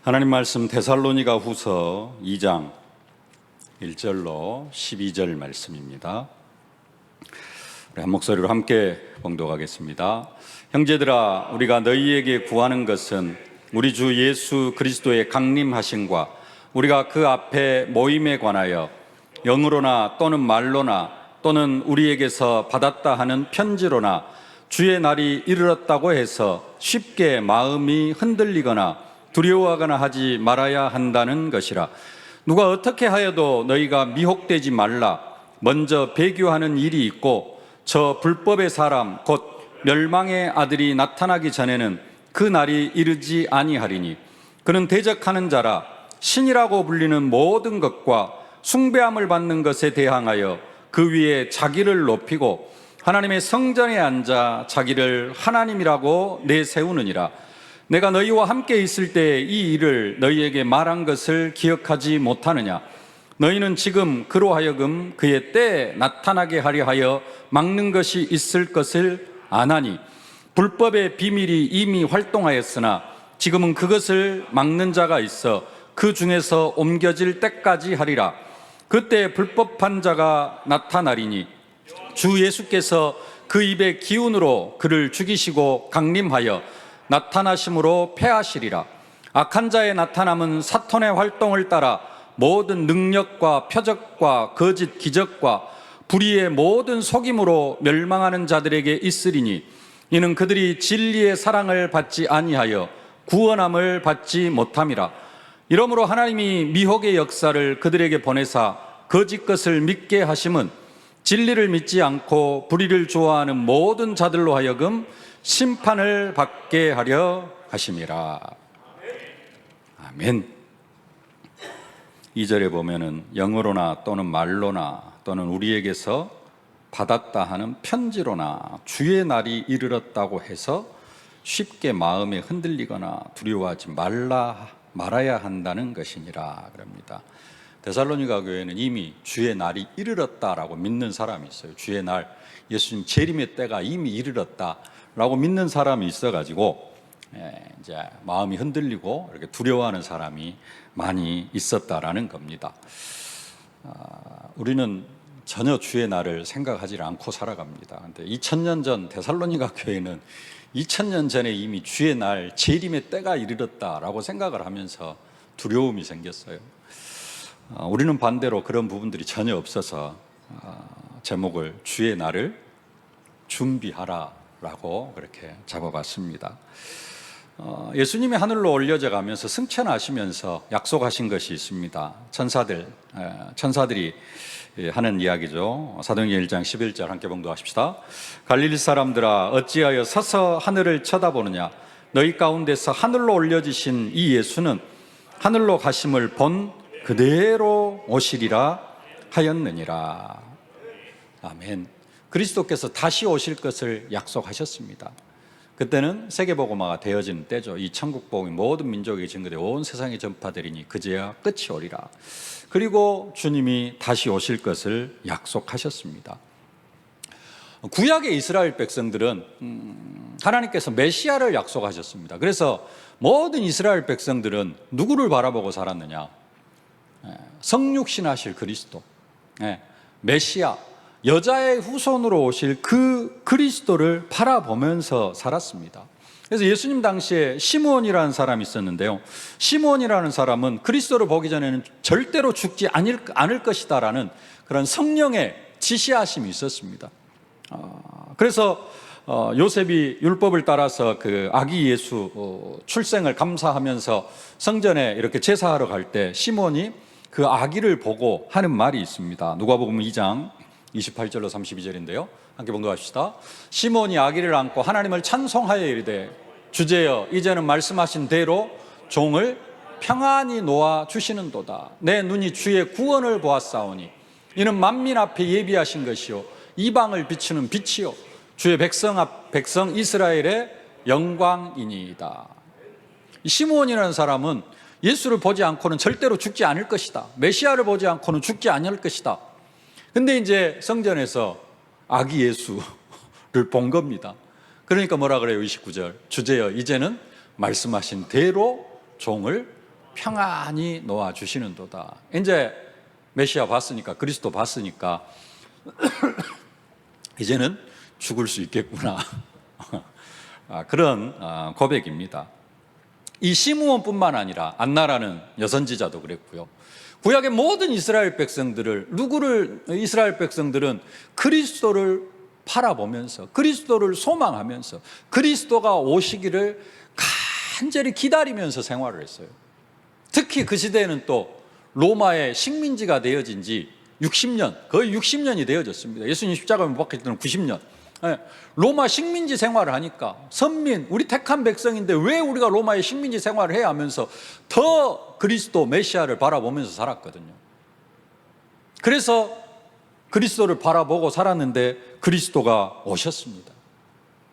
하나님 말씀 데살로니가 후서 2장 1절로 12절 말씀입니다. 우리 한 목소리로 함께 봉독하겠습니다. 형제들아, 우리가 너희에게 구하는 것은 우리 주 예수 그리스도의 강림하심과 우리가 그 앞에 모임에 관하여 영으로나 또는 말로나 또는 우리에게서 받았다 하는 편지로나 주의 날이 이르렀다고 해서 쉽게 마음이 흔들리거나 두려워하거나 하지 말아야 한다는 것이라. 누가 어떻게 하여도 너희가 미혹되지 말라. 먼저 배교하는 일이 있고 저 불법의 사람 곧 멸망의 아들이 나타나기 전에는 그 날이 이르지 아니하리니 그는 대적하는 자라. 신이라고 불리는 모든 것과 숭배함을 받는 것에 대항하여 그 위에 자기를 높이고 하나님의 성전에 앉아 자기를 하나님이라고 내세우느니라. 내가 너희와 함께 있을 때 이 일을 너희에게 말한 것을 기억하지 못하느냐? 너희는 지금 그로 하여금 그의 때에 나타나게 하려 하여 막는 것이 있을 것을 아나니 불법의 비밀이 이미 활동하였으나 지금은 그것을 막는 자가 있어 그 중에서 옮겨질 때까지 하리라. 그때 불법한 자가 나타나리니 주 예수께서 그 입의 기운으로 그를 죽이시고 강림하여 나타나심으로 패하시리라. 악한 자의 나타남은 사탄의 활동을 따라 모든 능력과 표적과 거짓 기적과 불의의 모든 속임으로 멸망하는 자들에게 있으리니 이는 그들이 진리의 사랑을 받지 아니하여 구원함을 받지 못함이라. 이러므로 하나님이 미혹의 역사를 그들에게 보내사 거짓 것을 믿게 하심은 진리를 믿지 않고 불의를 좋아하는 모든 자들로 하여금 심판을 받게 하려 하심이라. 아멘. 2절에 보면은 영으로나 또는 말로나 또는 우리에게서 받았다 하는 편지로나 주의 날이 이르렀다고 해서 쉽게 마음에 흔들리거나 두려워하지 말아야 한다는 것이니라 그럽니다. 데살로니가 교회는 이미 주의 날이 이르렀다라고 믿는 사람이 있어요. 주의 날, 예수님 재림의 때가 이미 이르렀다라고 믿는 사람이 있어가지고 이제 마음이 흔들리고 이렇게 두려워하는 사람이 많이 있었다라는 겁니다. 우리는 전혀 주의 날을 생각하지 않고 살아갑니다. 근데 2000년 전 데살로니가 교회는 2000년 전에 이미 주의 날 재림의 때가 이르렀다라고 생각을 하면서 두려움이 생겼어요. 우리는 반대로 그런 부분들이 전혀 없어서 제목을 주의 날을 준비하라라고 그렇게 잡아봤습니다. 예수님이 하늘로 올려져 가면서 승천하시면서 약속하신 것이 있습니다. 천사들이 하는 이야기죠. 사도행전 1장 11절 함께 봉독하십시다. 갈릴리 사람들아, 어찌하여 서서 하늘을 쳐다보느냐? 너희 가운데서 하늘로 올려지신 이 예수는 하늘로 가심을 본 그대로 오시리라 하였느니라. 아멘. 그리스도께서 다시 오실 것을 약속하셨습니다. 그때는 세계복음화가 되어지는 때죠. 이 천국복음이 모든 민족에게 증거되어 온 세상에 전파되리니 그제야 끝이 오리라. 그리고 주님이 다시 오실 것을 약속하셨습니다. 구약의 이스라엘 백성들은 하나님께서 메시아를 약속하셨습니다. 그래서 모든 이스라엘 백성들은 누구를 바라보고 살았느냐? 성육신하실 그리스도, 메시아, 여자의 후손으로 오실 그 그리스도를 바라보면서 살았습니다. 그래서 예수님 당시에 시므온이라는 사람이 있었는데요. 시므온이라는 사람은 그리스도를 보기 전에는 절대로 죽지 않을 것이다라는 그런 성령의 지시하심이 있었습니다. 그래서 요셉이 율법을 따라서 그 아기 예수 출생을 감사하면서 성전에 이렇게 제사하러 갈 때 시므온이 그 아기를 보고 하는 말이 있습니다. 누가복음 2장 28절로 32절인데요. 함께 봉독합시다. 시므온이 아기를 안고 하나님을 찬송하여 이르되 주제여 이제는 말씀하신 대로 종을 평안히 놓아 주시는도다. 내 눈이 주의 구원을 보았사오니 이는 만민 앞에 예비하신 것이요 이방을 비추는 빛이요 주의 백성 이스라엘의 영광이니이다. 시므온이라는 사람은 예수를 보지 않고는 절대로 죽지 않을 것이다. 메시아를 보지 않고는 죽지 않을 것이다. 근데 이제 성전에서 아기 예수를 본 겁니다. 그러니까 뭐라 그래요? 29절. 주제여 이제는 말씀하신 대로 종을 평안히 놓아주시는도다. 이제 메시아 봤으니까, 그리스도 봤으니까 이제는 죽을 수 있겠구나. 그런 고백입니다. 이 시므온뿐만 아니라 안나라는 여선지자도 그랬고요. 구약의 모든 이스라엘 백성들을, 이스라엘 백성들은 그리스도를 바라보면서, 그리스도를 소망하면서, 그리스도가 오시기를 간절히 기다리면서 생활을 했어요. 특히 그 시대에는 또 로마의 식민지가 되어진 지 60년, 거의 60년이 되어졌습니다. 예수님 십자가에 못 박힐 때는 90년. 로마 식민지 생활을 하니까 선민, 우리 택한 백성인데 왜 우리가 로마의 식민지 생활을 해야 하면서 더 그리스도 메시아를 바라보면서 살았거든요. 그래서 그리스도를 바라보고 살았는데 그리스도가 오셨습니다.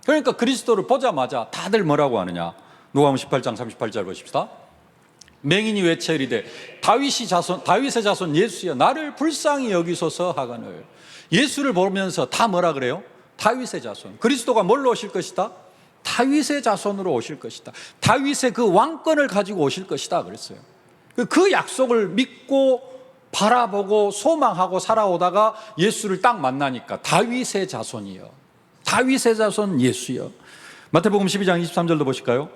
그러니까 그리스도를 보자마자 다들 뭐라고 하느냐? 누가복음 18장 38절 보십시다. 맹인이 외쳐 이르되 다윗의 자손 예수여 나를 불쌍히 여기소서 하거늘. 예수를 보면서 다 뭐라 그래요? 다윗의 자손. 그리스도가 뭘로 오실 것이다? 다윗의 자손으로 오실 것이다. 다윗의 그 왕권을 가지고 오실 것이다 그랬어요. 그 약속을 믿고 바라보고 소망하고 살아오다가 예수를 딱 만나니까 다윗의 자손이여, 다윗의 자손 예수여. 마태복음 12장 23절도 보실까요?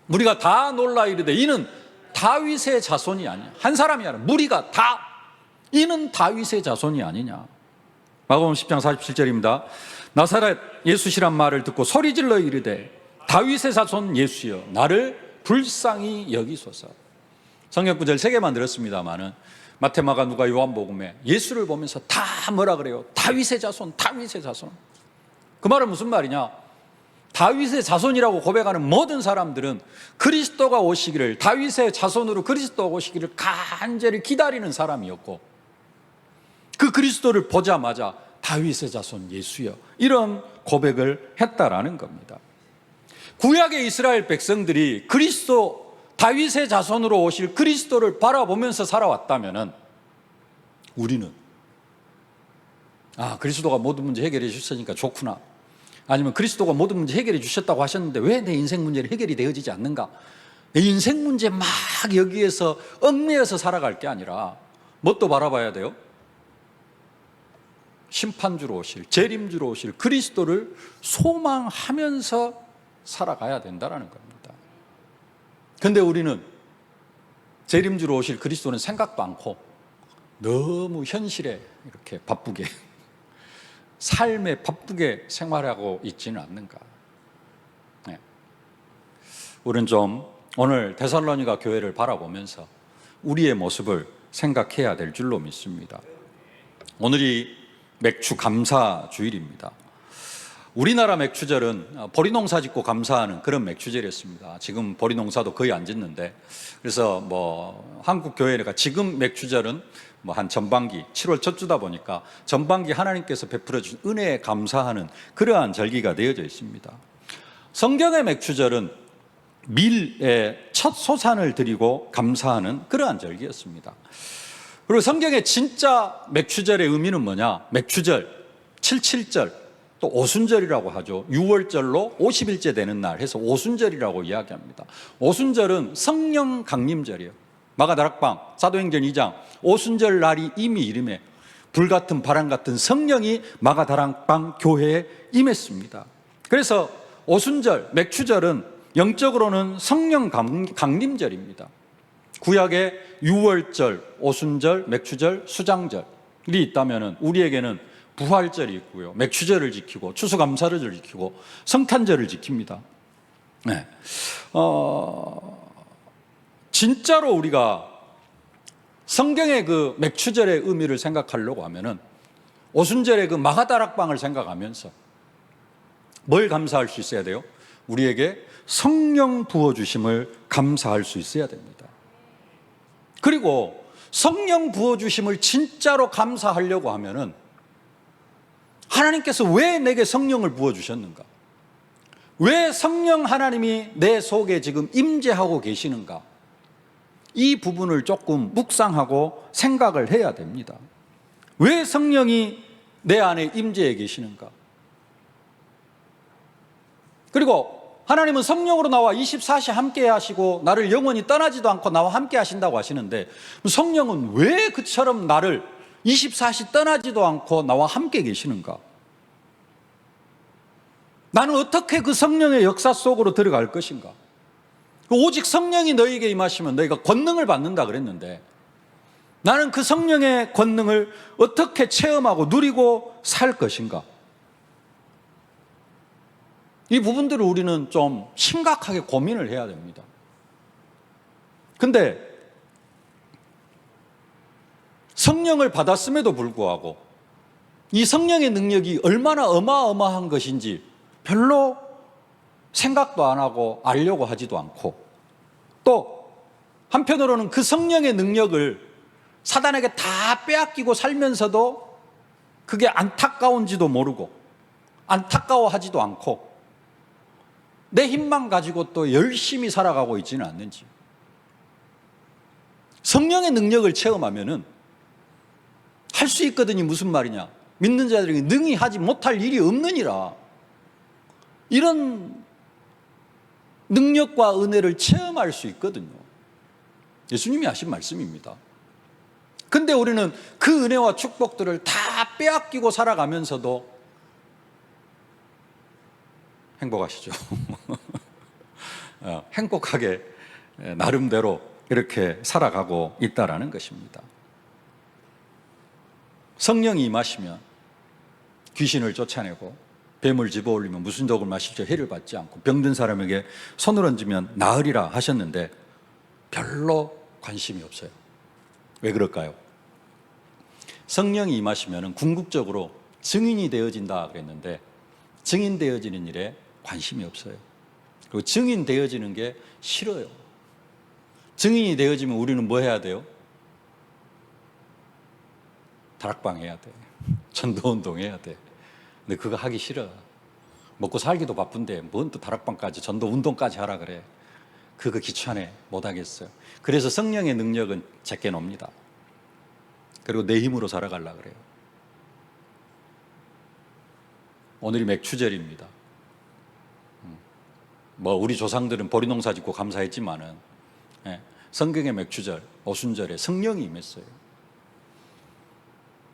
무리가 다 놀라 이르되 이는 다윗의 자손이 아니냐. 한 사람이 아니라 무리가 다 이는 다윗의 자손이 아니냐. 마가복음 10장 47절입니다. 나사렛 예수시란 말을 듣고 소리질러 이르되 다윗의 자손 예수여 나를 불쌍히 여기소서. 성경 구절 3개만 들었습니다마는 마태, 마가, 누가, 요한복음에 예수를 보면서 다 뭐라 그래요? 다윗의 자손, 다윗의 자손. 그 말은 무슨 말이냐? 다윗의 자손이라고 고백하는 모든 사람들은 그리스도가 오시기를, 다윗의 자손으로 그리스도가 오시기를 간절히 기다리는 사람이었고, 그 그리스도를 보자마자 다윗의 자손 예수여 이런 고백을 했다라는 겁니다. 구약의 이스라엘 백성들이 그리스도, 다윗의 자손으로 오실 그리스도를 바라보면서 살아왔다면 우리는 그리스도가 모든 문제 해결해 주셨으니까 좋구나, 아니면 그리스도가 모든 문제 해결해 주셨다고 하셨는데 왜 내 인생 문제는 해결이 되어지지 않는가, 내 인생 문제 막 여기에서 얽매여서 살아갈 게 아니라 뭣도 바라봐야 돼요? 심판주로 오실, 재림주로 오실 그리스도를 소망하면서 살아가야 된다는 겁니다. 그런데 우리는 재림주로 오실 그리스도는 생각도 않고 너무 현실에 이렇게 바쁘게, 삶에 바쁘게 생활하고 있지는 않는가. 우리는 좀 오늘 데살로니가 교회를 바라보면서 우리의 모습을 생각해야 될 줄로 믿습니다. 오늘이 맥주 감사 주일입니다. 우리나라 맥주절은 보리농사 짓고 감사하는 그런 맥주절이었습니다. 지금 보리농사도 거의 안 짓는데, 그래서 한국 교회가 지금 맥주절은 한 전반기 7월 첫 주다 보니까 전반기 하나님께서 베풀어 주신 은혜에 감사하는 그러한 절기가 되어져 있습니다. 성경의 맥주절은 밀의 첫 소산을 드리고 감사하는 그러한 절기였습니다. 그리고 성경의 진짜 맥주절의 의미는 뭐냐? 맥주절, 77절, 또 오순절이라고 하죠. 6월절로 50일째 되는 날 해서 오순절이라고 이야기합니다. 오순절은 성령 강림절이에요. 마가다락방 사도행전 2장 오순절 날이 이미 이름에 불같은 바람 같은 성령이 마가다락방 교회에 임했습니다. 그래서 오순절, 맥주절은 영적으로는 성령 강림절입니다. 구약에 6월절, 오순절, 맥주절, 수장절이 있다면 우리에게는 부활절이 있고요, 맥주절을 지키고 추수감사절을 지키고 성탄절을 지킵니다. 진짜로 우리가 성경의 그 맥주절의 의미를 생각하려고 하면은 오순절의 그 마가다락방을 생각하면서 뭘 감사할 수 있어야 돼요? 우리에게 성령 부어주심을 감사할 수 있어야 됩니다. 그리고 성령 부어주심을 진짜로 감사하려고 하면은 하나님께서 왜 내게 성령을 부어주셨는가? 왜 성령 하나님이 내 속에 지금 임재하고 계시는가? 이 부분을 조금 묵상하고 생각을 해야 됩니다. 왜 성령이 내 안에 임재해 계시는가? 그리고 하나님은 성령으로 나와 24시 함께 하시고 나를 영원히 떠나지도 않고 나와 함께 하신다고 하시는데, 성령은 왜 그처럼 나를 24시 떠나지도 않고 나와 함께 계시는가? 나는 어떻게 그 성령의 역사 속으로 들어갈 것인가? 오직 성령이 너희에게 임하시면 너희가 권능을 받는다 그랬는데, 나는 그 성령의 권능을 어떻게 체험하고 누리고 살 것인가? 이 부분들을 우리는 좀 심각하게 고민을 해야 됩니다. 근데 성령을 받았음에도 불구하고 이 성령의 능력이 얼마나 어마어마한 것인지 별로 생각도 안 하고 알려고 하지도 않고, 또 한편으로는 그 성령의 능력을 사단에게 다 빼앗기고 살면서도 그게 안타까운지도 모르고 안타까워하지도 않고 내 힘만 가지고 또 열심히 살아가고 있지는 않는지. 성령의 능력을 체험하면은 할 수 있거든요. 무슨 말이냐? 믿는 자들에게 능히 하지 못할 일이 없느니라. 이런 능력과 은혜를 체험할 수 있거든요. 예수님이 하신 말씀입니다. 근데 우리는 그 은혜와 축복들을 다 빼앗기고 살아가면서도 행복하시죠? 행복하게 나름대로 이렇게 살아가고 있다라는 것입니다. 성령이 임하시면 귀신을 쫓아내고 뱀을 집어올리면 무슨 독을 마실지 해를 받지 않고 병든 사람에게 손을 얹으면 나으리라 하셨는데 별로 관심이 없어요. 왜 그럴까요? 성령이 임하시면 궁극적으로 증인이 되어진다 그랬는데 증인 되어지는 일에 관심이 없어요. 그리고 증인 되어지는 게 싫어요. 증인이 되어지면 우리는 뭐 해야 돼요? 다락방 해야 돼. 전도운동 해야 돼. 근데 그거 하기 싫어. 먹고 살기도 바쁜데 뭔 또 다락방까지 전도운동까지 하라 그래. 그거 귀찮아. 못하겠어요. 그래서 성령의 능력은 제게 놉니다. 그리고 내 힘으로 살아가려고 그래요. 오늘이 맥추절입니다. 뭐 우리 조상들은 보리농사 짓고 감사했지만은 성경의 맥추절, 오순절에 성령이 임했어요.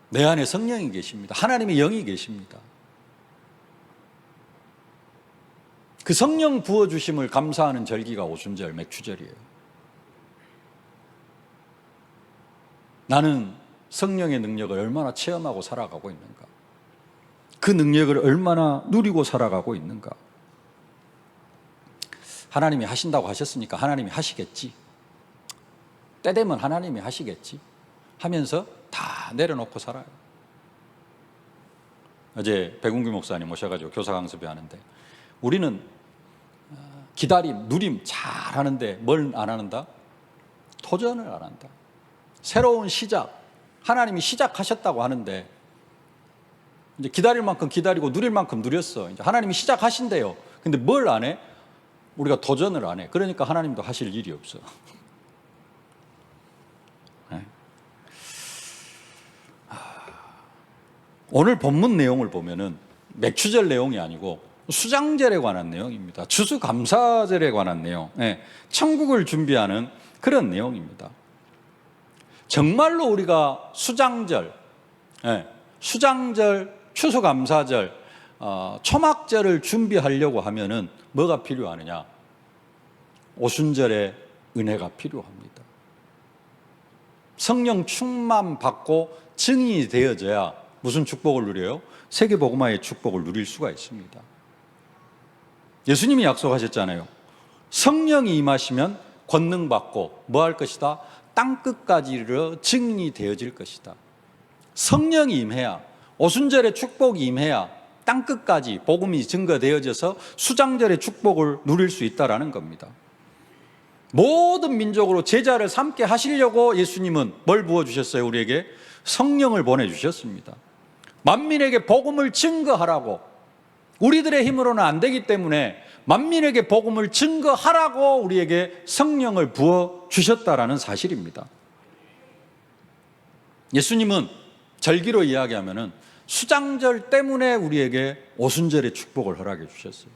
내 안에 성령이 계십니다. 하나님의 영이 계십니다. 그 성령 부어주심을 감사하는 절기가 오순절, 맥추절이에요. 나는 성령의 능력을 얼마나 체험하고 살아가고 있는가? 그 능력을 얼마나 누리고 살아가고 있는가? 하나님이 하신다고 하셨으니까 하나님이 하시겠지. 때 되면 하나님이 하시겠지 하면서 다 내려놓고 살아요. 어제 백운규 목사님 모셔가지고 교사 강습회 하는데, 우리는 기다림, 누림 잘 하는데 뭘 안 한다? 도전을 안 한다. 새로운 시작, 하나님이 시작하셨다고 하는데 이제 기다릴 만큼 기다리고 누릴 만큼 누렸어. 이제 하나님이 시작하신대요. 근데 뭘 안 해? 우리가 도전을 안 해. 그러니까 하나님도 하실 일이 없어. 오늘 본문 내용을 보면은 맥추절 내용이 아니고 수장절에 관한 내용입니다. 추수감사절에 관한 내용, 천국을 준비하는 그런 내용입니다. 정말로 우리가 수장절, 추수감사절, 초막절을 준비하려고 하면은 뭐가 필요하느냐? 오순절의 은혜가 필요합니다. 성령 충만 받고 증인이 되어져야 무슨 축복을 누려요? 세계복음화의 축복을 누릴 수가 있습니다. 예수님이 약속하셨잖아요. 성령이 임하시면 권능 받고 뭐 할 것이다? 땅끝까지 이르러 증인이 되어질 것이다. 성령이 임해야, 오순절의 축복이 임해야 땅끝까지 복음이 증거되어져서 수장절의 축복을 누릴 수 있다라는 겁니다. 모든 민족으로 제자를 삼게 하시려고 예수님은 뭘 부어주셨어요? 우리에게 성령을 보내주셨습니다. 만민에게 복음을 증거하라고. 우리들의 힘으로는 안 되기 때문에 만민에게 복음을 증거하라고 우리에게 성령을 부어주셨다라는 사실입니다. 예수님은 절기로 이야기하면은 수장절 때문에 우리에게 오순절의 축복을 허락해 주셨어요.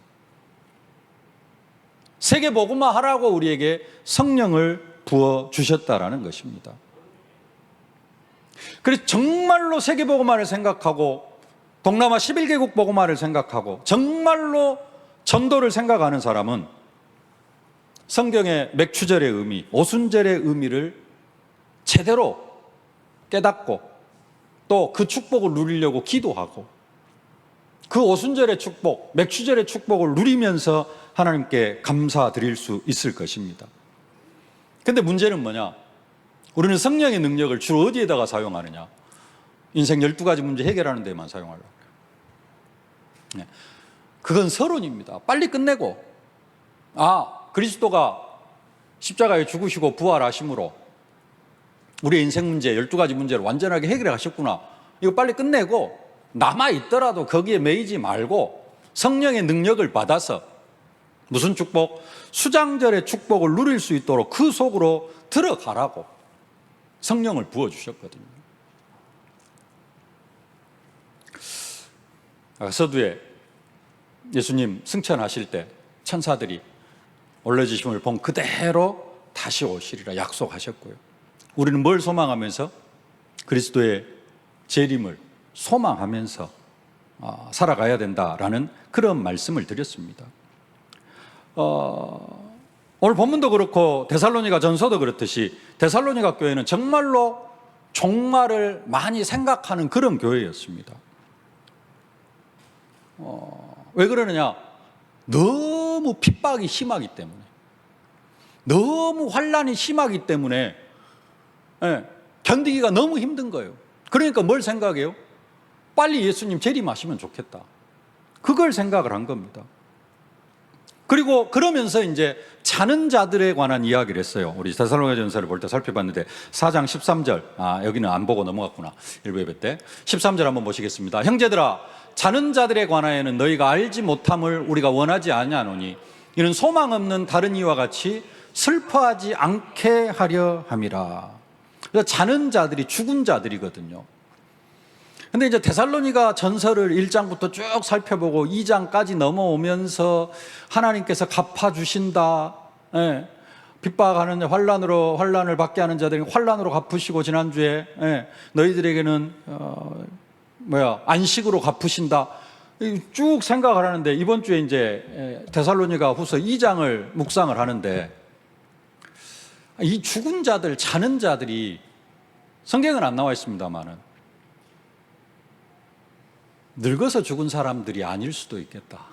세계 복음화 하라고 우리에게 성령을 부어 주셨다라는 것입니다. 그래서 정말로 세계 복음화를 생각하고 동남아 11개국 복음화를 생각하고 정말로 전도를 생각하는 사람은 성경의 맥추절의 의미, 오순절의 의미를 제대로 깨닫고 또 그 축복을 누리려고 기도하고 그 오순절의 축복, 맥추절의 축복을 누리면서 하나님께 감사드릴 수 있을 것입니다. 근데 문제는 뭐냐? 우리는 성령의 능력을 주로 어디에다가 사용하느냐? 인생 12가지 문제 해결하는 데만 사용하려고 해요. 그건 서론입니다. 빨리 끝내고 그리스도가 십자가에 죽으시고 부활하심으로 우리의 인생 문제 12가지 문제를 완전하게 해결해 가셨구나. 이거 빨리 끝내고 남아있더라도 거기에 매이지 말고 성령의 능력을 받아서 무슨 축복? 수장절의 축복을 누릴 수 있도록 그 속으로 들어가라고 성령을 부어주셨거든요. 서두에 예수님 승천하실 때 천사들이 올려주심을 본 그대로 다시 오시리라 약속하셨고요. 우리는 뭘 소망하면서? 그리스도의 재림을 소망하면서 살아가야 된다라는 그런 말씀을 드렸습니다. 오늘 본문도 그렇고 데살로니가 전서도 그렇듯이 데살로니가 교회는 정말로 종말을 많이 생각하는 그런 교회였습니다. 왜 그러느냐? 너무 핍박이 심하기 때문에, 너무 환난이 심하기 때문에 견디기가 너무 힘든 거예요. 그러니까 뭘 생각해요? 빨리 예수님 재림하시면 좋겠다. 그걸 생각을 한 겁니다. 그리고 그러면서 이제 자는 자들에 관한 이야기를 했어요. 우리 데살로니가전서를 볼 때 살펴봤는데 4장 13절, 여기는 안 보고 넘어갔구나. 일부 예배 때 13절 한번 보시겠습니다. 형제들아, 자는 자들에 관하여는 너희가 알지 못함을 우리가 원하지 아니하노니 이는 소망 없는 다른 이와 같이 슬퍼하지 않게 하려 함이라. 그래서 자는 자들이 죽은 자들이거든요. 근데 이제 데살로니가 전서를 1장부터 쭉 살펴보고 2장까지 넘어오면서 하나님께서 갚아주신다. 핍박하는 환난을 받게 하는 자들이 환난으로 갚으시고 지난주에 너희들에게는 안식으로 갚으신다. 쭉 생각을 하는데 이번 주에 이제 데살로니가 후서 2장을 묵상을 하는데 이 죽은 자들, 자는 자들이 성경은 안 나와 있습니다만은 늙어서 죽은 사람들이 아닐 수도 있겠다.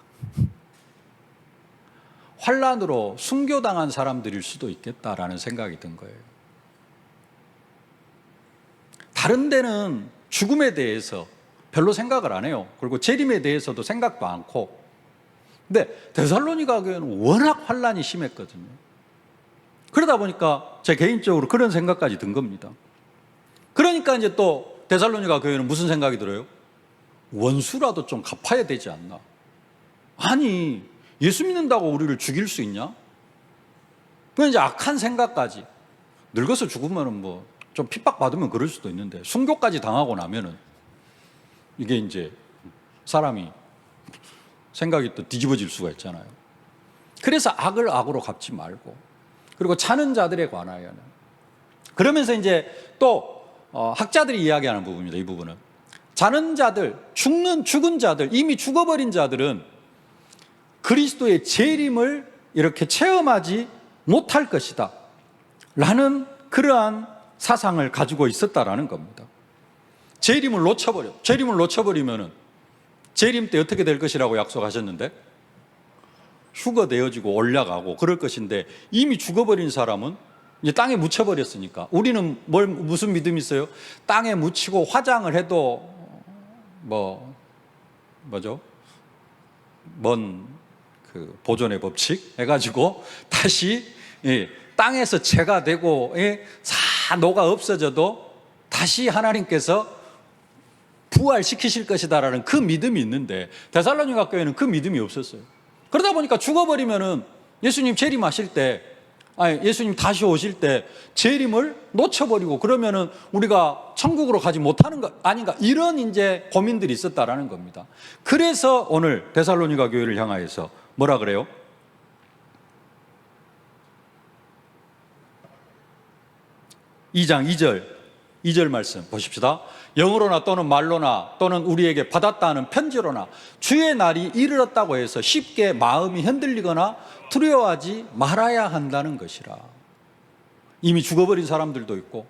환난으로 순교당한 사람들일 수도 있겠다라는 생각이 든 거예요. 다른 데는 죽음에 대해서 별로 생각을 안 해요. 그리고 재림에 대해서도 생각도 않고. 근데 데살로니가 교회는 워낙 환난이 심했거든요. 그러다 보니까 제 개인적으로 그런 생각까지 든 겁니다. 그러니까 이제 또 데살로니가 교회는 무슨 생각이 들어요? 원수라도 좀 갚아야 되지 않나? 아니, 예수 믿는다고 우리를 죽일 수 있냐? 그냥 이제 악한 생각까지. 늙어서 죽으면 뭐 좀 핍박받으면 그럴 수도 있는데 순교까지 당하고 나면은 이게 이제 사람이 생각이 또 뒤집어질 수가 있잖아요. 그래서 악을 악으로 갚지 말고, 그리고 자는 자들에 관하여는, 그러면서 이제 또 학자들이 이야기하는 부분입니다. 이 부분은 자는 자들, 죽은 자들, 이미 죽어버린 자들은 그리스도의 재림을 이렇게 체험하지 못할 것이다 라는 그러한 사상을 가지고 있었다라는 겁니다. 재림을 놓쳐버리면은 재림 때 어떻게 될 것이라고 약속하셨는데 휴거되어지고 올라가고 그럴 것인데, 이미 죽어버린 사람은 이제 땅에 묻혀버렸으니까 우리는 무슨 믿음이 있어요? 땅에 묻히고 화장을 해도 그 보존의 법칙 해가지고 다시 땅에서 재가 되고 다 녹아 없어져도 다시 하나님께서 부활시키실 것이다라는 그 믿음이 있는데 데살로니가 교회는 그 믿음이 없었어요. 그러다 보니까 죽어버리면은 예수님 재림하실 때, 예수님 다시 오실 때 재림을 놓쳐버리고 그러면은 우리가 천국으로 가지 못하는 거 아닌가, 이런 이제 고민들이 있었다라는 겁니다. 그래서 오늘 데살로니가 교회를 향하여서 뭐라 그래요? 2장 2절 말씀 보십시다. 영으로나 또는 말로나 또는 우리에게 받았다 하는 편지로나 주의 날이 이르렀다고 해서 쉽게 마음이 흔들리거나 두려워하지 말아야 한다는 것이라. 이미 죽어버린 사람들도 있고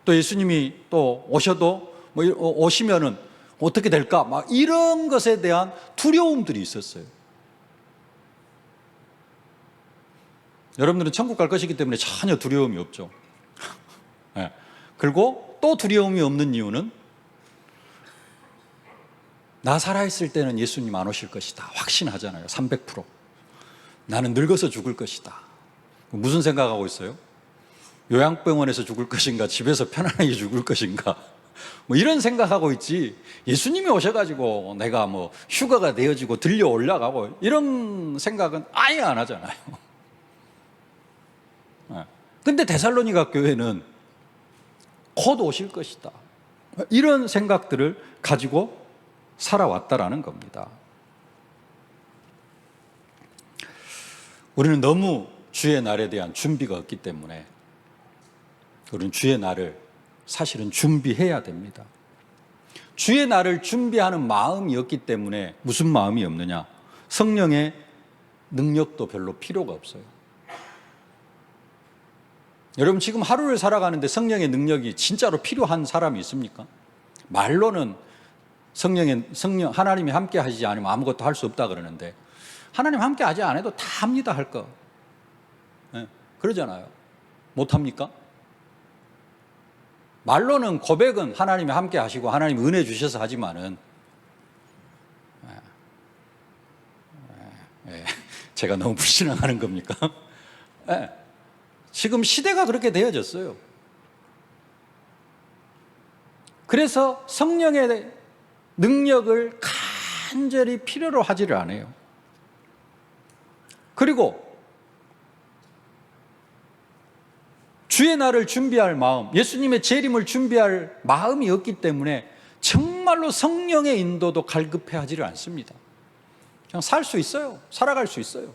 또 예수님이 또 오셔도 오시면은 어떻게 될까? 막 이런 것에 대한 두려움들이 있었어요. 여러분들은 천국 갈 것이기 때문에 전혀 두려움이 없죠. 네. 그리고 또 두려움이 없는 이유는 나 살아있을 때는 예수님 안 오실 것이다 확신하잖아요. 300%. 나는 늙어서 죽을 것이다. 무슨 생각하고 있어요? 요양병원에서 죽을 것인가 집에서 편안하게 죽을 것인가 뭐 이런 생각하고 있지, 예수님이 오셔가지고 내가 뭐 휴가가 되어지고 들려 올라가고 이런 생각은 아예 안 하잖아요. 근데 데살로니가 교회는 곧 오실 것이다 이런 생각들을 가지고 살아왔다라는 겁니다. 우리는 너무 주의 날에 대한 준비가 없기 때문에 우리는 주의 날을 사실은 준비해야 됩니다. 주의 날을 준비하는 마음이 없기 때문에 무슨 마음이 없느냐? 성령의 능력도 별로 필요가 없어요. 여러분 지금 하루를 살아가는데 성령의 능력이 진짜로 필요한 사람이 있습니까? 말로는 성령 하나님이 함께 하시지 않으면 아무것도 할 수 없다 그러는데 하나님 함께 하지 않아도 다 합니다 할 거. 네, 그러잖아요. 못 합니까? 말로는 고백은 하나님이 함께 하시고 하나님이 은혜 주셔서 하지만은 제가 너무 불신앙하는 겁니까? 네. 지금 시대가 그렇게 되어졌어요. 그래서 성령의 능력을 간절히 필요로 하지를 않아요. 그리고 주의 날을 준비할 마음, 예수님의 재림을 준비할 마음이 없기 때문에 정말로 성령의 인도도 갈급해하지를 않습니다. 그냥 살 수 있어요. 살아갈 수 있어요.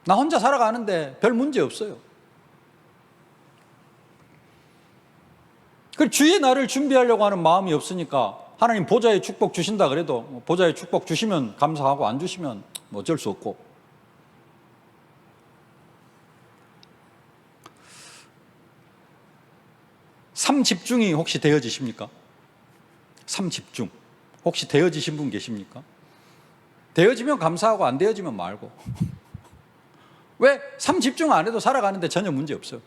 나 혼자 살아가는데 별 문제 없어요. 그 주의 날을 준비하려고 하는 마음이 없으니까 하나님 보좌의 축복 주신다 그래도 보좌의 축복 주시면 감사하고 안 주시면 뭐 어쩔 수 없고. 삼집중이 혹시 되어지십니까? 삼집중 혹시 되어지신 분 계십니까? 되어지면 감사하고 안 되어지면 말고. 왜? 삼집중 안 해도 살아가는데 전혀 문제 없어요.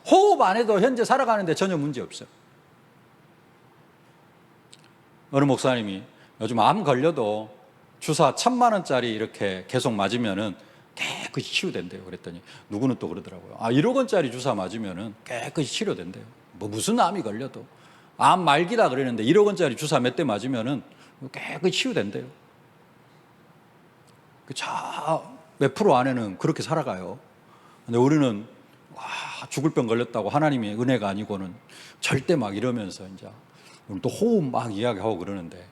호흡 안 해도 현재 살아가는데 전혀 문제 없어요. 어느 목사님이 요즘 암 걸려도 주사 1,000만 원짜리 이렇게 계속 맞으면은 깨끗이 치유된대요. 그랬더니 누구는 또 그러더라고요. 1억 원짜리 주사 맞으면은 깨끗이 치료된대요. 뭐 무슨 암이 걸려도 암 말기다 그러는데 1억 원짜리 주사 몇 대 맞으면은 깨끗이 치유된대요. 몇 프로 안에는 그렇게 살아가요. 근데 우리는 죽을 병 걸렸다고 하나님의 은혜가 아니고는 절대 막 이러면서 이제 우리 또 호흡 막 이야기하고 그러는데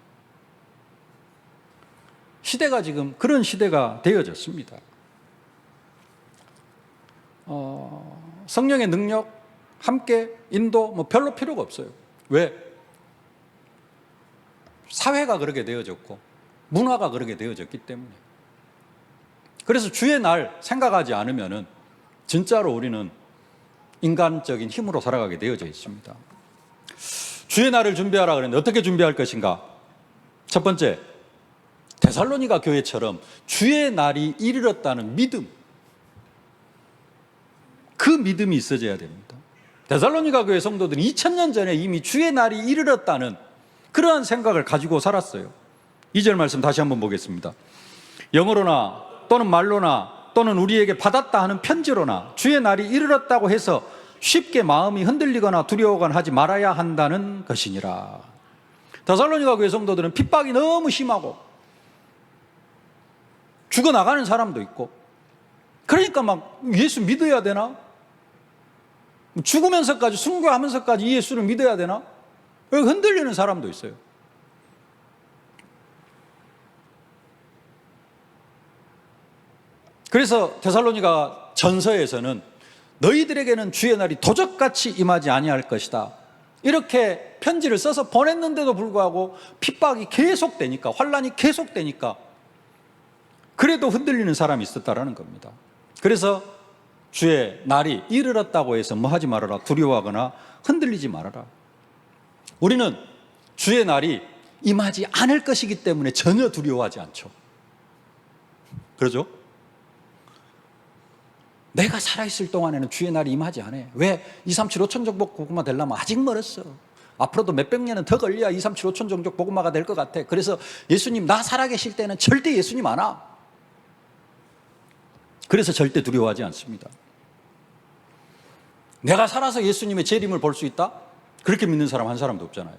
시대가 지금 그런 시대가 되어졌습니다. 성령의 능력, 함께 인도 뭐 별로 필요가 없어요. 왜? 사회가 그렇게 되어졌고 문화가 그렇게 되어졌기 때문에. 그래서 주의 날 생각하지 않으면은 진짜로 우리는 인간적인 힘으로 살아가게 되어져 있습니다. 주의 날을 준비하라 그랬는데 어떻게 준비할 것인가? 첫 번째, 데살로니가 교회처럼 주의 날이 이르렀다는 믿음, 그 믿음이 있어져야 됩니다. 데살로니가 교회 성도들은 2000년 전에 이미 주의 날이 이르렀다는 그러한 생각을 가지고 살았어요. 2절 말씀 다시 한번 보겠습니다. 영어로나 또는 말로나 또는 우리에게 받았다 하는 편지로나 주의 날이 이르렀다고 해서 쉽게 마음이 흔들리거나 두려워하거나 하지 말아야 한다는 것이니라. 데살로니가 교회 성도들은 핍박이 너무 심하고 죽어나가는 사람도 있고, 그러니까 막 예수 믿어야 되나? 죽으면서까지, 순교하면서까지 이 예수를 믿어야 되나? 흔들리는 사람도 있어요. 그래서 데살로니가 전서에서는 너희들에게는 주의 날이 도적같이 임하지 아니할 것이다. 이렇게 편지를 써서 보냈는데도 불구하고 핍박이 계속되니까, 환란이 계속되니까 그래도 흔들리는 사람이 있었다라는 겁니다. 그래서 주의 날이 이르렀다고 해서 뭐 하지 말아라, 두려워하거나 흔들리지 말아라. 우리는 주의 날이 임하지 않을 것이기 때문에 전혀 두려워하지 않죠. 그러죠? 내가 살아있을 동안에는 주의 날이 임하지 않아요. 왜? 2, 3, 7, 5천 종족 복음화 되려면 아직 멀었어. 앞으로도 몇백 년은 더 걸려야 2, 3, 7, 5천 종족 복음화가 될 것 같아. 그래서 예수님 나 살아계실 때는 절대 예수님 안 와. 그래서 절대 두려워하지 않습니다. 내가 살아서 예수님의 재림을 볼 수 있다? 그렇게 믿는 사람 한 사람도 없잖아요.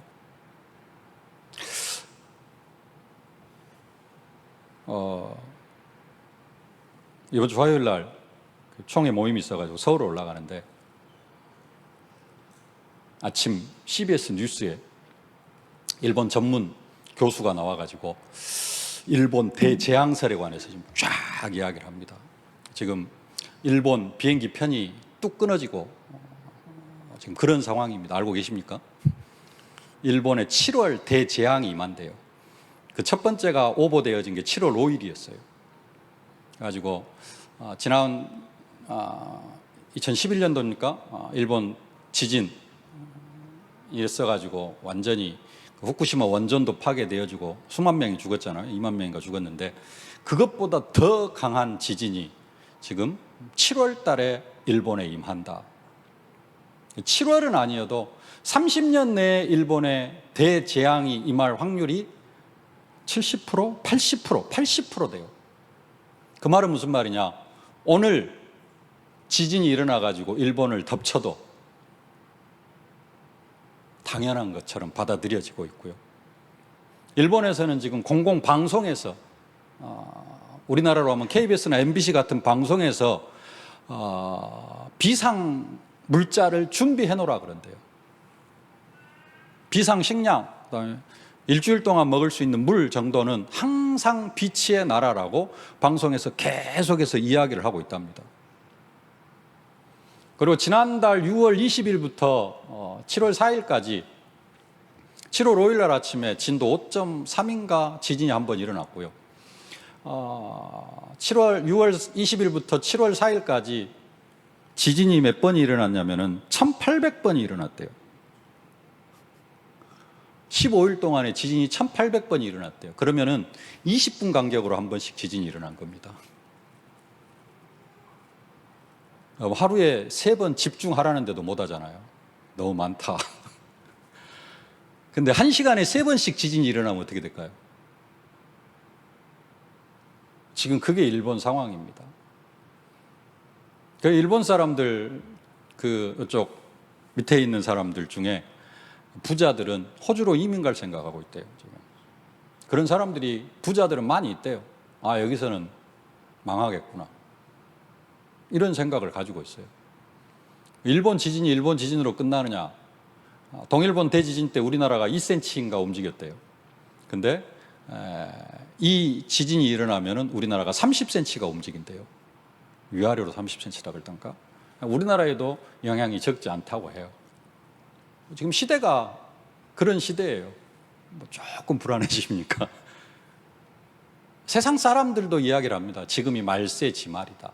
이번 주 화요일 날 총회 모임이 있어가지고 서울 올라가는데 아침 CBS 뉴스에 일본 전문 교수가 나와가지고 일본 대재앙설에 관해서 지금 쫙 이야기를 합니다. 지금 일본 비행기 편이 뚝 끊어지고 지금 그런 상황입니다. 알고 계십니까? 일본의 7월 대재앙이 임한대요. 그 첫 번째가 오보되어진 게 7월 5일이었어요. 그래가지고 지난 2011년도입니까? 일본 지진이 있어가지고 완전히 후쿠시마 원전도 파괴되어지고 수만 명이 죽었잖아요. 2만 명인가 죽었는데 그것보다 더 강한 지진이 지금 7월 달에 일본에 임한다. 7월은 아니어도 30년 내에 일본에 대재앙이 임할 확률이 70%, 80%, 80% 돼요. 그 말은 무슨 말이냐? 오늘 지진이 일어나가지고 일본을 덮쳐도 당연한 것처럼 받아들여지고 있고요. 일본에서는 지금 공공방송에서 우리나라로 하면 KBS나 MBC 같은 방송에서 비상 물자를 준비해 놓으라 그런대요. 비상 식량, 그다음에 일주일 동안 먹을 수 있는 물 정도는 항상 비치해 놔라라고 방송에서 계속해서 이야기를 하고 있답니다. 그리고 지난달 6월 20일부터 7월 4일까지 7월 5일 날 아침에 진도 5.3인가 지진이 한번 일어났고요. 6월 20일부터 7월 4일까지 지진이 몇 번이 일어났냐면은 1800번이 일어났대요. 15일 동안에 지진이 1800번이 일어났대요. 그러면은 20분 간격으로 한 번씩 지진이 일어난 겁니다. 하루에 3번 집중하라는데도 못 하잖아요. 너무 많다. 근데 1시간에 3번씩 지진이 일어나면 어떻게 될까요? 지금 그게 일본 상황입니다. 일본 사람들, 이쪽 밑에 있는 사람들 중에 부자들은 호주로 이민 갈 생각하고 있대요. 지금. 그런 사람들이, 부자들은 많이 있대요. 아, 여기서는 망하겠구나. 이런 생각을 가지고 있어요. 일본 지진이 일본 지진으로 끝나느냐? 동일본 대지진 때 우리나라가 2cm인가 움직였대요. 근데 이 지진이 일어나면은 우리나라가 30cm가 움직인대요. 위아래로 30cm라 그랬던가? 우리나라에도 영향이 적지 않다고 해요. 지금 시대가 그런 시대예요. 조금 불안해집니까? 세상 사람들도 이야기를 합니다. 지금이 말세지말이다.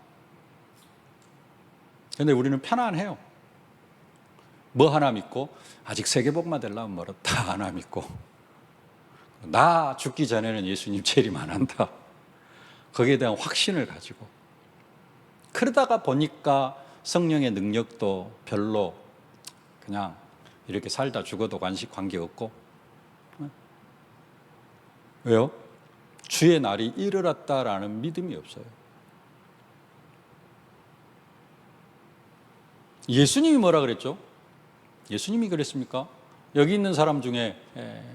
그런데 우리는 편안해요. 뭐 하나 믿고, 아직 세계복음화 되려면 멀었다 하나 믿고, 나 죽기 전에는 예수님 재림 안 한다. 거기에 대한 확신을 가지고. 그러다가 보니까 성령의 능력도 별로, 그냥 이렇게 살다 죽어도 관계없고. 왜요? 주의 날이 이르렀다라는 믿음이 없어요. 예수님이 뭐라 그랬죠? 예수님이 그랬습니까? 여기 있는 사람 중에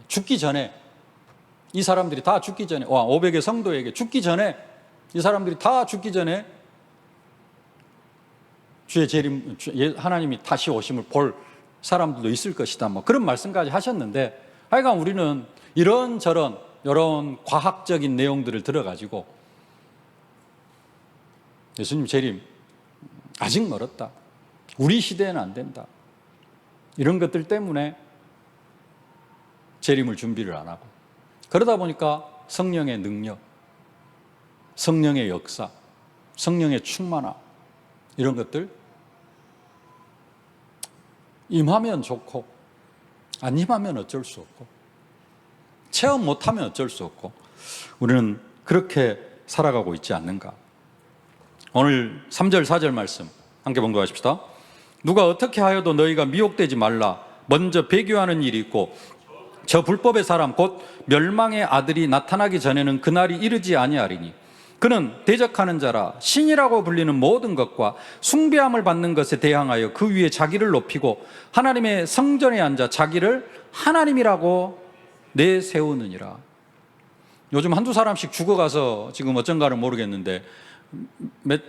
죽기 전에, 이 사람들이 다 죽기 전에, 500의 성도에게 죽기 전에, 이 사람들이 다 죽기 전에 주의 재림, 하나님이 다시 오심을 볼 사람들도 있을 것이다. 뭐 그런 말씀까지 하셨는데, 하여간 우리는 이런 과학적인 내용들을 들어가지고 예수님 재림 아직 멀었다. 우리 시대에는 안 된다. 이런 것들 때문에 재림을 준비를 안 하고, 그러다 보니까 성령의 능력, 성령의 역사, 성령의 충만함, 이런 것들 임하면 좋고 안 임하면 어쩔 수 없고, 체험 못하면 어쩔 수 없고, 우리는 그렇게 살아가고 있지 않는가. 오늘 3절 4절 말씀 함께 봉독하십시다. 누가 어떻게 하여도 너희가 미혹되지 말라. 먼저 배교하는 일이 있고 저 불법의 사람 곧 멸망의 아들이 나타나기 전에는 그날이 이르지 아니하리니 그는 대적하는 자라 신이라고 불리는 모든 것과 숭배함을 받는 것에 대항하여 그 위에 자기를 높이고 하나님의 성전에 앉아 자기를 하나님이라고 내세우느니라. 요즘 한두 사람씩 죽어가서 지금 어쩐가는 모르겠는데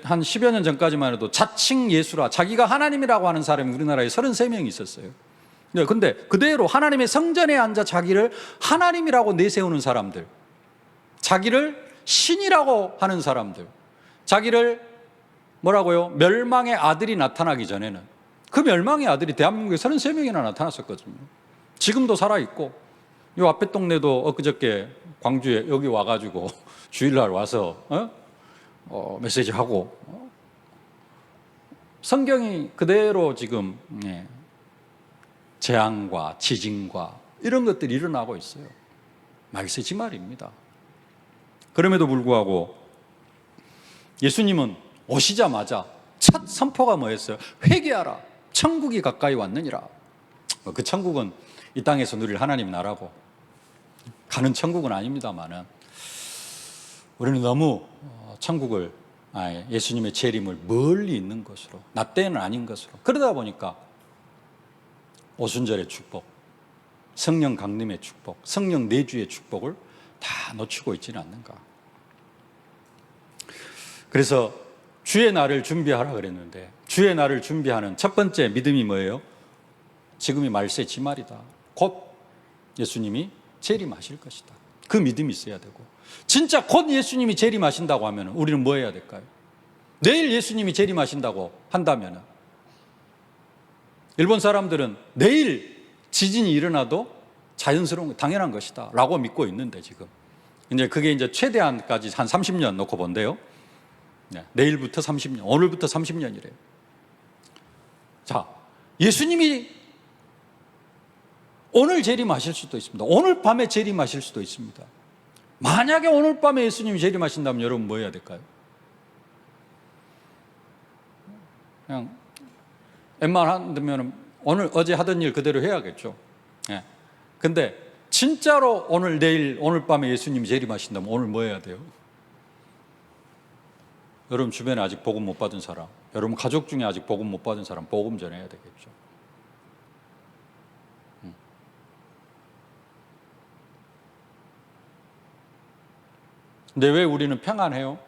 한 10여 년 전까지만 해도 자칭 예수라, 자기가 하나님이라고 하는 사람이 우리나라에 33명이 있었어요. 근데 그대로 하나님의 성전에 앉아 자기를 하나님이라고 내세우는 사람들, 자기를 신이라고 하는 사람들, 자기를 뭐라고요? 멸망의 아들이 나타나기 전에는, 그 멸망의 아들이 대한민국에 33명이나 나타났었거든요. 지금도 살아있고, 요 앞에 동네도 엊그저께 광주에 여기 와가지고 주일날 와서 메시지하고, 성경이 그대로 지금 재앙과 지진과 이런 것들이 일어나고 있어요. 말세지 말입니다. 그럼에도 불구하고 예수님은 오시자마자 첫 선포가 뭐였어요? 회개하라, 천국이 가까이 왔느니라. 그 천국은 이 땅에서 누릴 하나님 나라고, 가는 천국은 아닙니다만은 우리는 너무 천국을, 예수님의 재림을 멀리 있는 것으로, 나 때는 아닌 것으로, 그러다 보니까 오순절의 축복, 성령 강림의 축복, 성령 내주의 축복을 다 놓치고 있지는 않는가. 그래서 주의 날을 준비하라 그랬는데, 주의 날을 준비하는 첫 번째 믿음이 뭐예요? 지금이 말세 지말이다. 곧 예수님이 재림하실 것이다. 그 믿음이 있어야 되고, 진짜 곧 예수님이 재림하신다고 하면 우리는 뭐 해야 될까요? 내일 예수님이 재림하신다고 한다면, 일본 사람들은 내일 지진이 일어나도 자연스러운, 당연한 것이다 라고 믿고 있는데, 지금 이제 그게 이제 최대한까지 한 30년 놓고 본대요. 내일부터 30년, 오늘부터 30년이래요. 자, 예수님이 오늘 재림하실 수도 있습니다. 오늘 밤에 재림하실 수도 있습니다. 만약에 오늘 밤에 예수님이 재림하신다면 여러분 뭐 해야 될까요? 그냥 웬만하면 오늘 어제 하던 일 그대로 해야겠죠. 근데 진짜로 오늘 내일 오늘 밤에 예수님이 재림하신다면 오늘 뭐 해야 돼요? 여러분 주변에 아직 복음 못 받은 사람, 여러분 가족 중에 아직 복음 못 받은 사람 복음 전해야 되겠죠. 근데 왜 우리는 평안해요?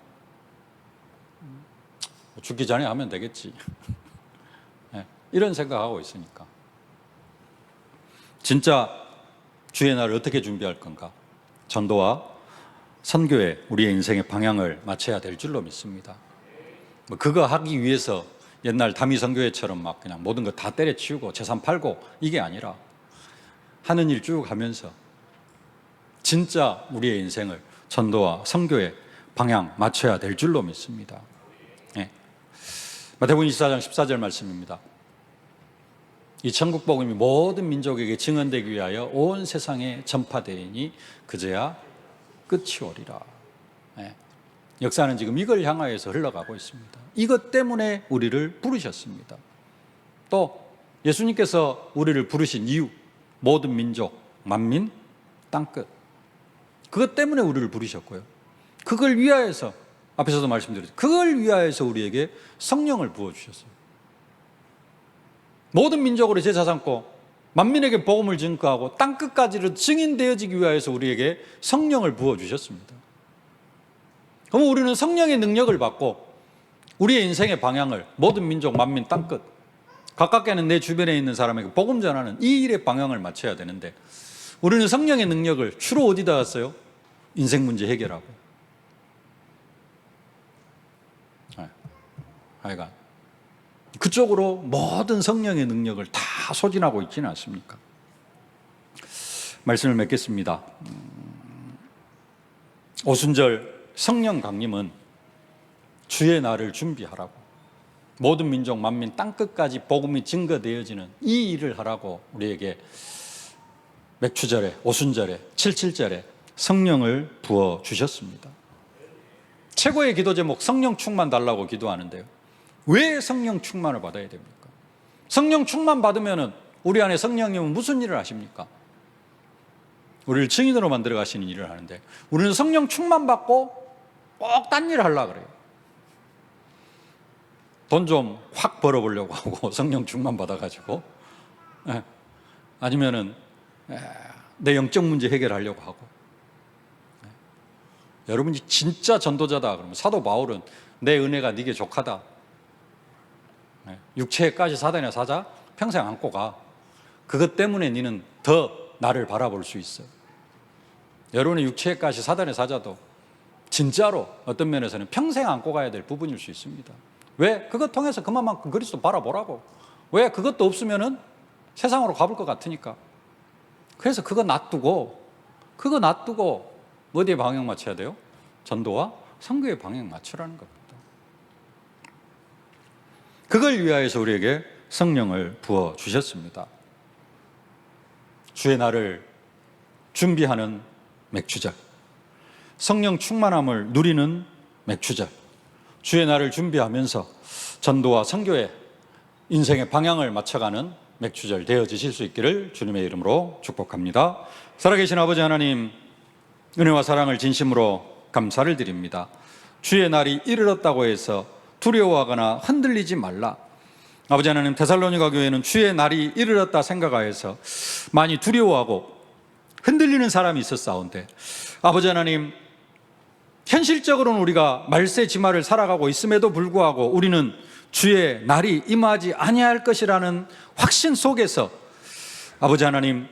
죽기 전에 하면 되겠지. 이런 생각하고 있으니까. 진짜 주의 날을 어떻게 준비할 건가? 전도와 선교에 우리의 인생의 방향을 맞춰야 될 줄로 믿습니다. 그거 하기 위해서 옛날 다미 선교회처럼 막 그냥 모든 거 다 때려치우고 재산 팔고 이게 아니라 하는 일 쭉 하면서 진짜 우리의 인생을 전도와 선교의 방향 맞춰야 될 줄로 믿습니다. 마태복음 24장 14절 말씀입니다. 이 천국 복음이 모든 민족에게 증언되기 위하여 온 세상에 전파되니 그제야 끝이 오리라. 역사는 지금 이걸 향하여서 흘러가고 있습니다. 이것 때문에 우리를 부르셨습니다. 또 예수님께서 우리를 부르신 이유, 모든 민족, 만민, 땅끝, 그것 때문에 우리를 부르셨고요. 그걸 위하여서, 앞에서도 말씀드렸죠, 그걸 위하여서 우리에게 성령을 부어주셨어요. 모든 민족으로 제자 삼고 만민에게 복음을 증거하고 땅끝까지로 증인되어지기 위하여서 우리에게 성령을 부어주셨습니다. 그럼 우리는 성령의 능력을 받고 우리의 인생의 방향을 모든 민족, 만민, 땅끝, 가깝게는 내 주변에 있는 사람에게 복음 전하는 이 일의 방향을 맞춰야 되는데, 우리는 성령의 능력을 주로 어디다 갔어요? 인생 문제 해결하고. 하여간 그쪽으로 모든 성령의 능력을 다 소진하고 있지는 않습니까? 말씀을 맺겠습니다. 오순절 성령 강림은 주의 날을 준비하라고, 모든 민족 만민 땅끝까지 복음이 증거되어지는 이 일을 하라고 우리에게 맥추절에, 오순절에, 77절에 성령을 부어주셨습니다. 최고의 기도 제목, 성령 충만 달라고 기도하는데요, 왜 성령 충만을 받아야 됩니까? 성령 충만 받으면 우리 안에 성령님은 무슨 일을 하십니까? 우리를 증인으로 만들어 가시는 일을 하는데, 우리는 성령 충만 받고 꼭 딴 일을 하려고 그래요. 돈 좀 확 벌어보려고 하고 성령 충만 받아가지고, 아니면은 내 영적 문제 해결하려고 하고. 여러분이 진짜 전도자다 그러면 사도 바울은 내 은혜가 네게 족하다, 육체까지 사단에 사자 평생 안고 가, 그것 때문에 너는 더 나를 바라볼 수 있어. 여러분의 육체까지 사단에 사자도 진짜로 어떤 면에서는 평생 안고 가야 될 부분일 수 있습니다. 왜? 그것 통해서 그만큼 그리스도 바라보라고. 왜? 그것도 없으면은 세상으로 가볼 것 같으니까. 그래서 그거 놔두고 어디에 방향 맞춰야 돼요? 전도와 선교에 방향 맞추라는 겁니다. 그걸 위하여서 우리에게 성령을 부어주셨습니다. 주의 날을 준비하는 맥추절, 성령 충만함을 누리는 맥추절, 주의 날을 준비하면서 전도와 선교에 인생의 방향을 맞춰가는 맥추절 되어지실 수 있기를 주님의 이름으로 축복합니다. 살아계신 아버지 하나님, 은혜와 사랑을 진심으로 감사를 드립니다. 주의 날이 이르렀다고 해서 두려워하거나 흔들리지 말라. 아버지 하나님, 데살로니가 교회는 주의 날이 이르렀다 생각하여서 많이 두려워하고 흔들리는 사람이 있었사온데, 아버지 하나님, 현실적으로는 우리가 말세 지말을 살아가고 있음에도 불구하고 우리는 주의 날이 임하지 아니할 것이라는 확신 속에서 아버지 하나님,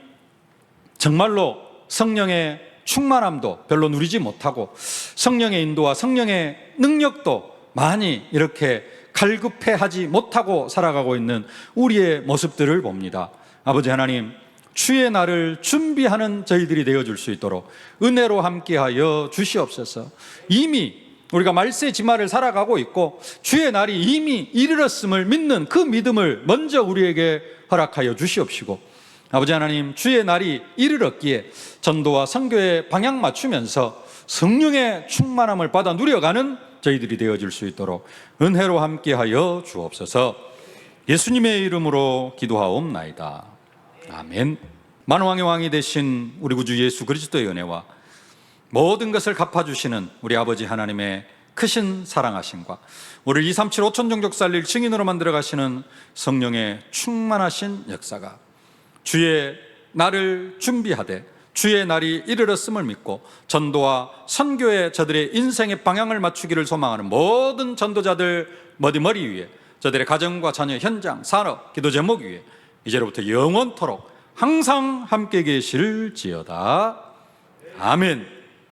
정말로 성령의 충만함도 별로 누리지 못하고 성령의 인도와 성령의 능력도 많이 이렇게 갈급해하지 못하고 살아가고 있는 우리의 모습들을 봅니다. 아버지 하나님, 주의 날을 준비하는 저희들이 되어줄 수 있도록 은혜로 함께하여 주시옵소서. 이미 우리가 말세 지말을 살아가고 있고 주의 날이 이미 이르렀음을 믿는 그 믿음을 먼저 우리에게 허락하여 주시옵시고, 아버지 하나님, 주의 날이 이르렀기에 전도와 선교에 방향 맞추면서 성령의 충만함을 받아 누려가는 저희들이 되어질 수 있도록 은혜로 함께하여 주옵소서. 예수님의 이름으로 기도하옵나이다. 아멘. 만왕의 왕이 되신 우리 구주 예수 그리스도의 은혜와 모든 것을 갚아주시는 우리 아버지 하나님의 크신 사랑하심과 우리를 237 5천 종족 살릴 증인으로 만들어 가시는 성령의 충만하신 역사가 주의 날을 준비하되 주의 날이 이르렀음을 믿고 전도와 선교에 저들의 인생의 방향을 맞추기를 소망하는 모든 전도자들 머리 위에, 저들의 가정과 자녀, 현장, 산업, 기도 제목 위에 이제로부터 영원토록 항상 함께 계실지어다. 아멘.